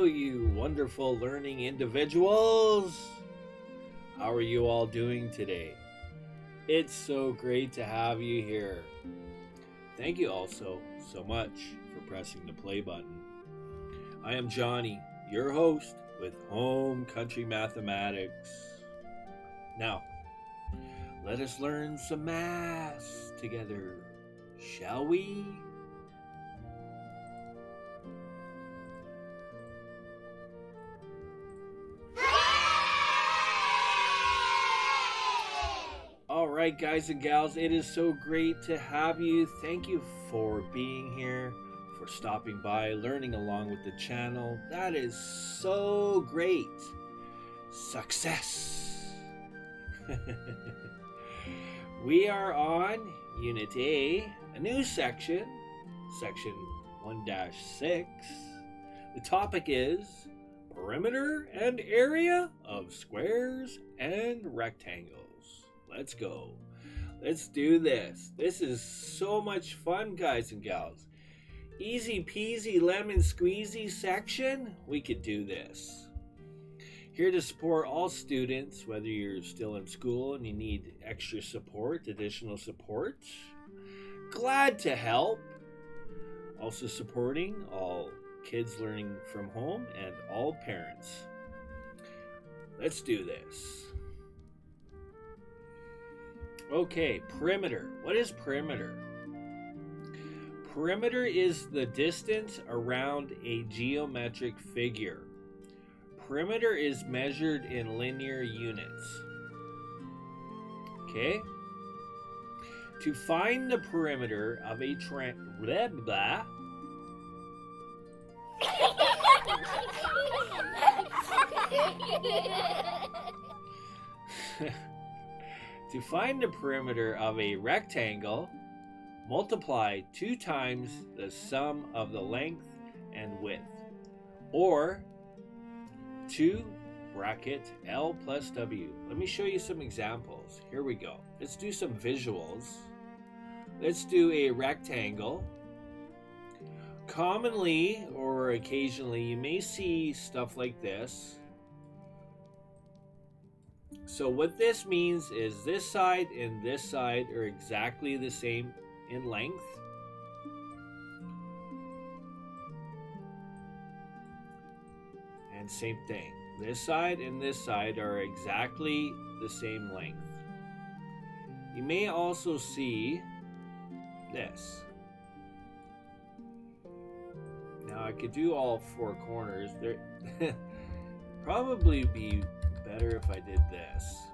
you wonderful learning individuals. How are you all doing today? It's so great to have you here. Thank you also so much for pressing the play button. I am Johnny, your host with HomeCountry Mathematics. Now, let us learn some math together, shall we? All right, guys and gals, it is so great to have you. Thank you for being here, for stopping by, learning along with the channel. That is so great. Success. We are on Unit A, a new section, Section 1-6. The topic is perimeter and area of squares and rectangles. Let's go. Let's do this. This is so much fun, guys and gals. Easy peasy lemon squeezy section. We could do this. Here to support all students, whether you're still in school and you need extra support, additional support. Glad to help. Also supporting all kids learning from home and all parents. Let's do this. Okay, perimeter. What is perimeter? Perimeter is the distance around a geometric figure. Perimeter is measured in linear units. Okay? To find the perimeter of a To find the perimeter of a rectangle, multiply 2 times the sum of the length and width, or 2 bracket L plus W. Let me show you some examples. Here we go. Let's do some visuals. Let's do a rectangle. Commonly or occasionally you may see stuff like this. So what this means is this side and this side are exactly the same in length. And same thing. This side and this side are exactly the same length. You may also see this. Now I could do all 4 corners. There probably be better if I did this.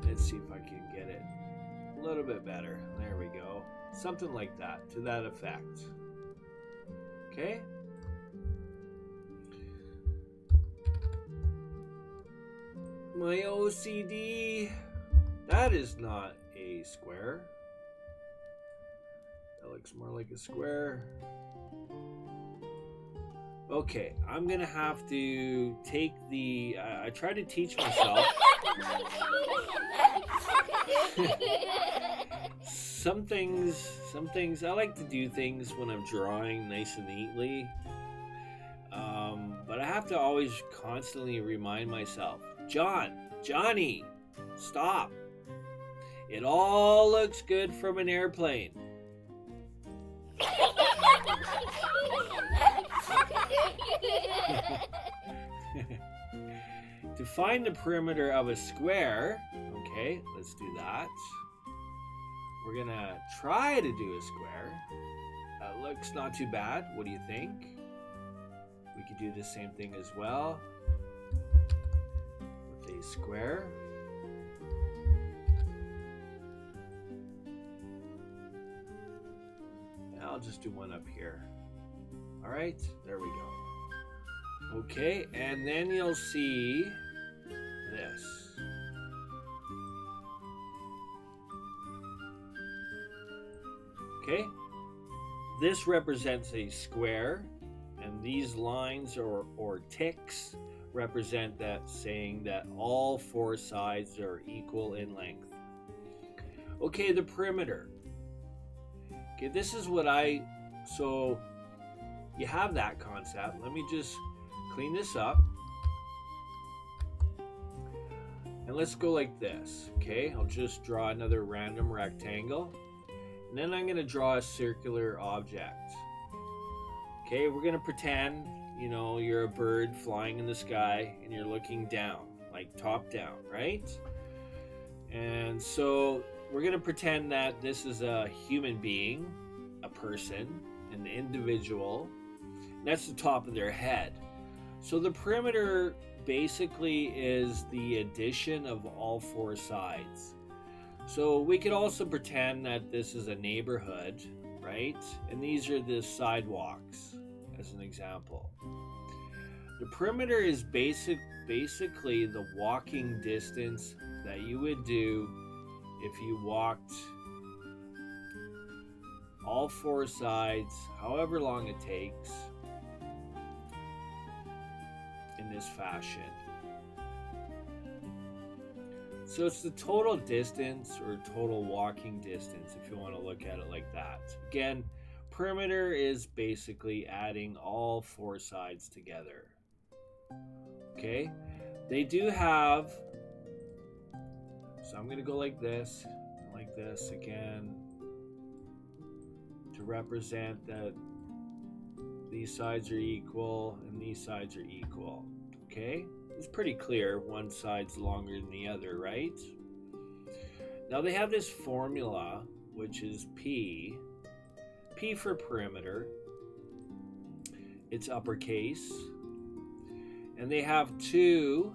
Let's see if I can get it a little bit better. There we go. Something like that, to that effect. Okay? My OCD. That is not a square. That looks more like a square. Okay, I'm gonna have to take the, I try to teach myself. Some things, I like to do things when I'm drawing nice and neatly. But I have to always constantly remind myself, Johnny, stop. It all looks good from an airplane. To find the perimeter of a square, okay, let's do that. We're gonna try to do a square. That looks not too bad. What do you think? We could do the same thing as well with a square. And I'll just do one up here. All right, there we go. Okay, and then you'll see this. Okay, this represents a square, and these lines or ticks represent that, saying that all 4 sides are equal in length. Okay, the perimeter. Okay, this is what so you have that concept. Let me just clean this up. And let's go like this, okay? I'll just draw another random rectangle. And then I'm gonna draw a circular object. Okay, we're gonna pretend, you know, you're a bird flying in the sky and you're looking down, like top down, right? And so we're gonna pretend that this is a human being, a person, an individual. That's the top of their head. So the perimeter basically is the addition of all four sides. So we could also pretend that this is a neighborhood, right? And these are the sidewalks, as an example. The perimeter is basically the walking distance that you would do if you walked all four sides, however long it takes, in this fashion. So it's the total distance or total walking distance, if you want to look at it like that. Again, perimeter is basically adding all four sides together. Okay, they do have, so I'm going to go like this again, to represent that these sides are equal and these sides are equal. Okay, it's pretty clear one side's longer than the other, right? Now they have this formula, which is P for perimeter. It's uppercase. And they have two.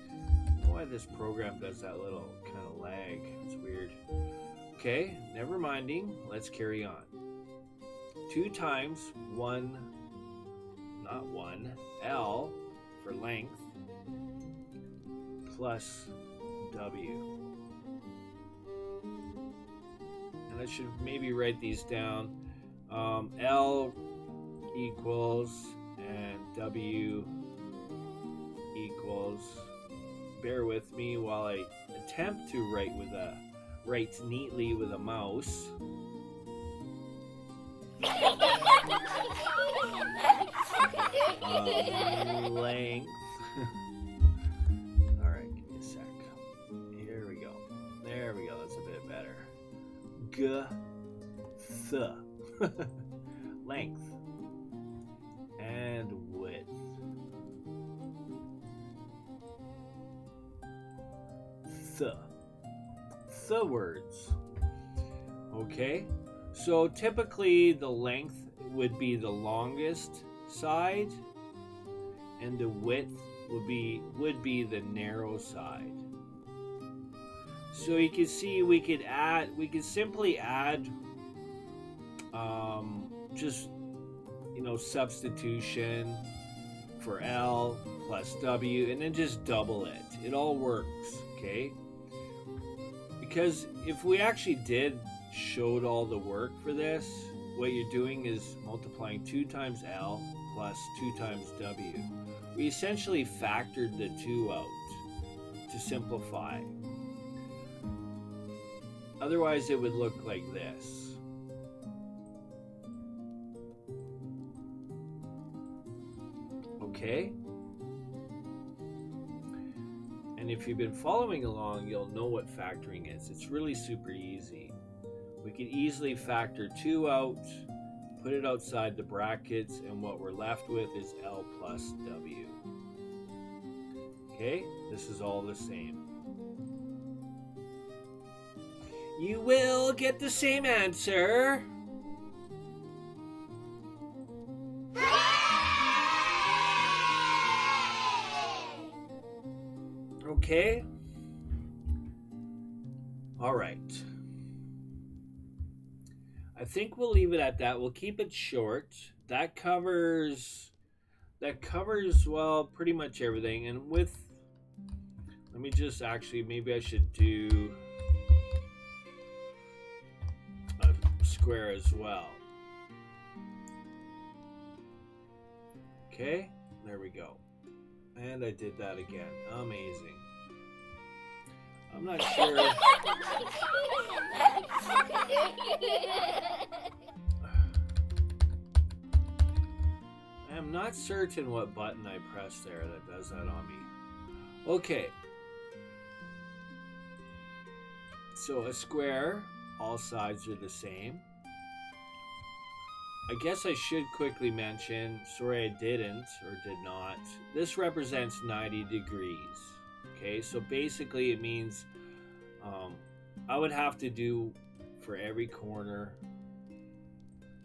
I don't know why this program does that little kind of lag. It's weird. Okay, never minding. Let's carry on. 2 times 1, not 1, L for length, plus W. And I should maybe write these down. L equals and W equals. Bear with me while I attempt to write neatly with a mouse. Length. All right, give me a sec. Here we go. There we go. That's a bit better. Length and width. The words. Okay, so typically the length would be the longest side, and the width would be the narrow side. So you can see we could simply add just, you know, substitution for L plus W, and then just double it. It all works, okay? Because if we actually showed all the work for this, what you're doing is multiplying 2 times L plus 2 times W. We essentially factored the 2 out to simplify. Otherwise, it would look like this. Okay? And if you've been following along, you'll know what factoring is. It's really super easy. We could easily factor 2 out, put it outside the brackets, and what we're left with is L plus W. Okay? This is all the same. You will get the same answer. Okay. All right. I think we'll leave it at that. We'll keep it short. That covers well pretty much everything. And let me just maybe I should do a square as well. Okay, there we go. And I did that again. Amazing. I'm not sure. I'm not certain what button I press there that does that on me. Okay. So a square, all sides are the same. I guess I should quickly mention, sorry I didn't or did not, this represents 90 degrees. Okay, so basically it means I would have to do for every corner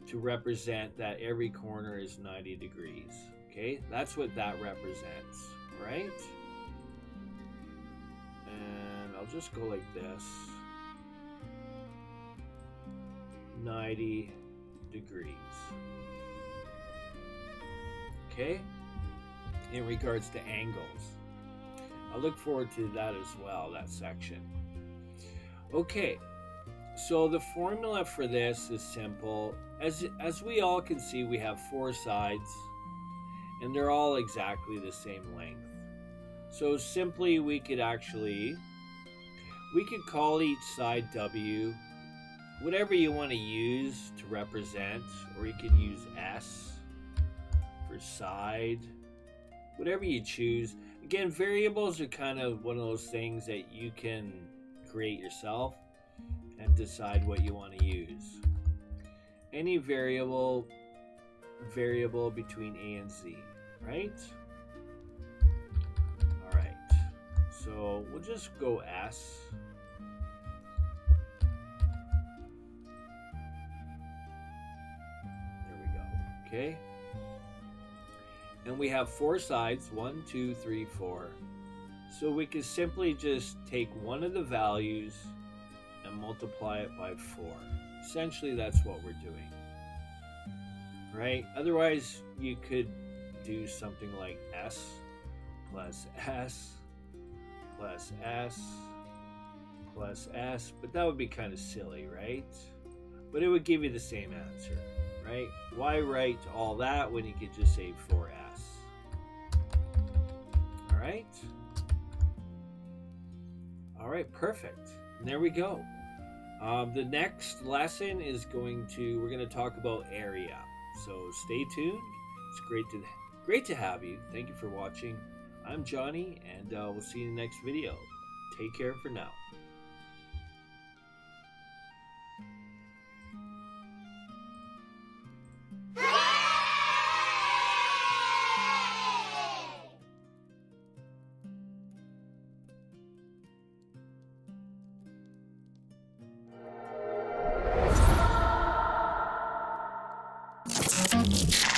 to represent that every corner is 90 degrees. Okay, that's what that represents, right? And I'll just go like this. 90 degrees. Okay? In regards to angles. I look forward to that as well, that section. Okay, so the formula for this is simple. As we all can see, we have 4 sides, and they're all exactly the same length. So simply we could call each side W, whatever you want to use to represent, or you could use S for side, whatever you choose. Again, variables are kind of one of those things that you can create yourself and decide what you want to use. Any variable between A and Z, right? All right, so we'll just go S. There we go. Okay, and we have 4 sides, 1, 2, 3, 4. So we can simply just take one of the values and multiply it by 4. Essentially, that's what we're doing, right? Otherwise, you could do something like S plus S plus S plus S, but that would be kind of silly, right? But it would give you the same answer, right? Why write all that when you could just say 4S? All right? All right, perfect. And there we go. The next lesson is we're going to talk about area. So stay tuned. It's great to have you. Thank you for watching. I'm Johnny, and we'll see you in the next video. Take care for now. You